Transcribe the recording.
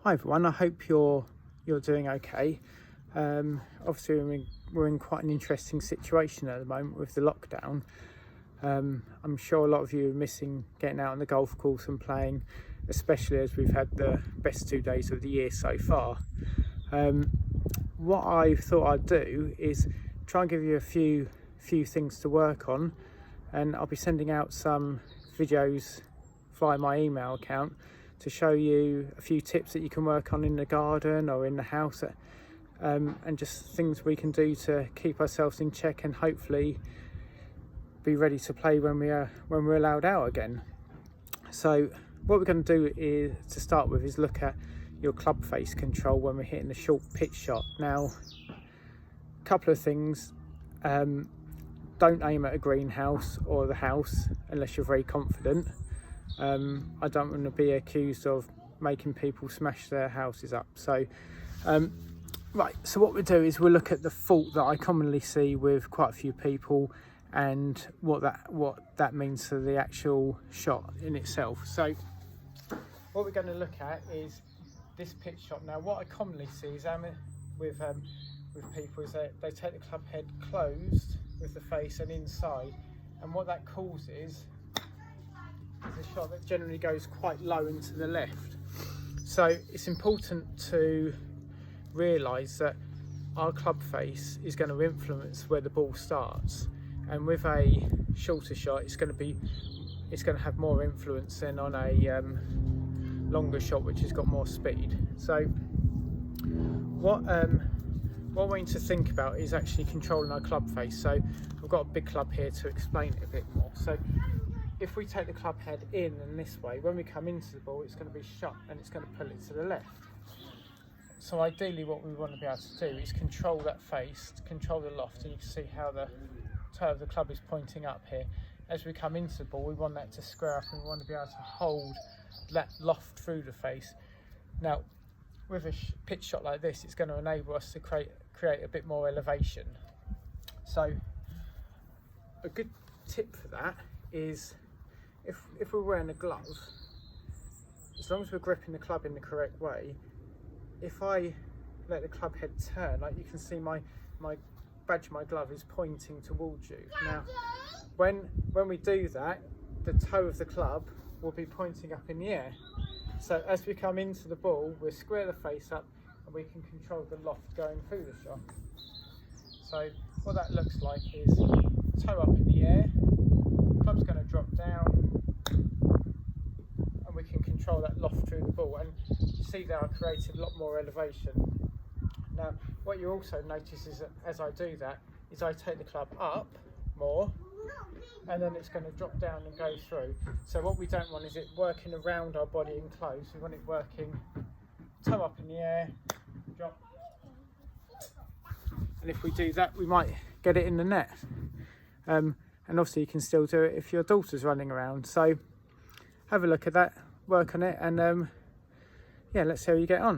Hi everyone, I hope you're doing okay. Obviously we're in quite an interesting situation at the moment with the lockdown. I'm sure a lot of you are missing getting out on the golf course and playing, especially as we've had the best 2 days of the year so far. What I thought I'd do is try and give you a few things to work on, and I'll be sending out some videos via my email account to show you a few tips that you can work on in the garden or in the house, and just things we can do to keep ourselves in check and hopefully be ready to play when we're allowed out again. So what we're going to do is, to start with, is look at your club face control when we're hitting the short pitch shot. Now, a couple of things: don't aim at a greenhouse or the house unless you're very confident. I don't want to be accused of making people smash their houses up. So right, so what we'll do is we'll look at the fault that I commonly see with quite a few people and what that means to the actual shot in itself. So what we're going to look at is this pitch shot. Now, what I commonly see is with people is that they take the club head closed with the face and inside, and what that causes is a shot that generally goes quite low into the left. So it's important to realise that our club face is going to influence where the ball starts, and with a shorter shot it's going to have more influence than on a longer shot which has got more speed. So what we need to think about is actually controlling our club face. So I've got a big club here to explain it a bit more. So if we take the club head in this way, when we come into the ball, it's going to be shut and it's going to pull it to the left. So ideally what we want to be able to do is control that face, control the loft, and you can see how the toe of the club is pointing up here. As we come into the ball, we want that to square up and we want to be able to hold that loft through the face. Now, with a pitch shot like this, it's going to enable us to create a bit more elevation. So a good tip for that is, if we're wearing a glove, as long as we're gripping the club in the correct way, if I let the club head turn, like you can see my badge of my glove is pointing towards you. Now, when we do that, the toe of the club will be pointing up in the air. So as we come into the ball, we'll square the face up and we can control the loft going through the shot. So what that looks like is toe up in the air, club's going to drop down, and we can control that loft through the ball. And you see there I created a lot more elevation. Now what you also notice is that as I do that, is I take the club up more, and then it's going to drop down and go through. So what we don't want is it working around our body and close. We want it working toe up in the air, drop. And if we do that, we might get it in the net. And obviously you can still do it if your daughter's running around. So have a look at that, work on it, and yeah, let's see how you get on.